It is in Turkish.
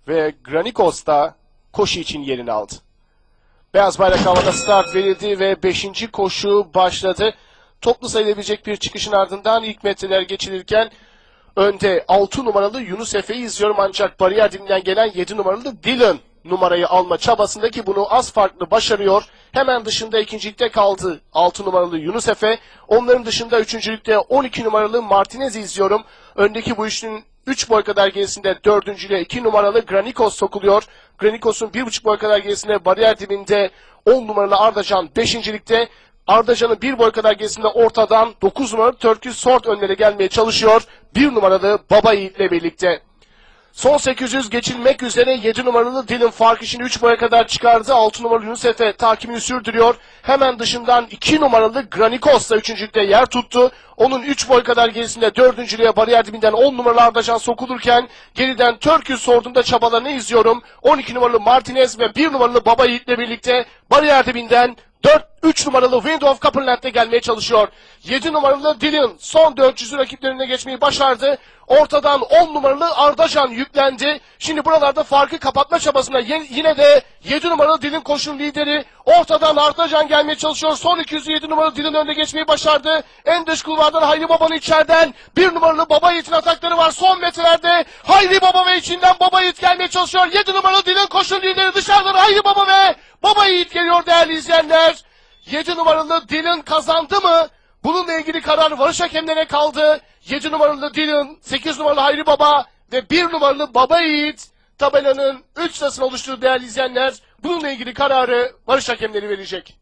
ve Granikos da koşu için yerini aldı. Beyaz bayrak havada, start verildi ve 5. koşu başladı. Toplu sayılabilecek bir çıkışın ardından ilk metreler geçilirken önde 6 numaralı Yunus Efe'yi izliyorum, ancak bariyer dibinden gelen 7 numaralı Dylan numarayı alma çabasındaki bunu az farklı başarıyor. Hemen dışında ikincilikte kaldı 6 numaralı Yunus Efe. Onların dışında üçüncülükte 12 numaralı Martinez'i izliyorum. Öndeki bu üçlünün 3 boy kadar gerisinde dördüncüyle 2 numaralı Granikos sokuluyor. Granikos'un 1,5 boy kadar gerisinde bariyer dibinde 10 numaralı Ardacan 5.likte. Ardacan'ın 1 boy kadar gerisinde ortadan 9 numaralı Turkish Sword önlere gelmeye çalışıyor. 1 numaralı Baba Yiğit'le birlikte. Son 800 geçilmek üzere 7 numaralı Dylan fark işini 3 boya kadar çıkardı. 6 numaralı Yunus Efe takibini sürdürüyor. Hemen dışından 2 numaralı Granikos da 3.lükte yer tuttu. Onun 3 boy kadar gerisinde 4.lüğe bariyer dibinden 10 numaralı Ardacan sokulurken geriden Turkish Sword'un da çabalarını izliyorum. 12 numaralı Martinez ve 1 numaralı Baba Yiğit'le birlikte bariyer dibinden 3 numaralı Wind of Copperland'e gelmeye çalışıyor. 7 numaralı Dylan son 400'ü rakiplerine geçmeyi başardı. Ortadan 10 numaralı Ardacan yüklendi. Şimdi buralarda farkı kapatma çabasında yine de 7 numaralı Dylan koşun lideri. Ortadan Ardacan gelmeye çalışıyor. Son 200'ü 7 numaralı Dylan önde geçmeyi başardı. En dış kulvardan Hayri Baba'nın içeriden 1 numaralı Baba Yiğit'in atakları var. Son metrelerde Hayri Baba ve içinden Baba Yiğit gelmeye çalışıyor. 7 numaralı Dylan koşun lideri, dışarıdan Hayri Baba ve Baba Yiğit geliyor değerli izleyenler. 7 numaralı Dylan kazandı mı? Bununla ilgili karar varış hakemlerine kaldı. 7 numaralı Dylan, 8 numaralı Hayri Baba ve 1 numaralı Baba Yiğit tabelanın 3 sırasını oluşturdu değerli izleyenler. Bununla ilgili kararı varış hakemleri verecek.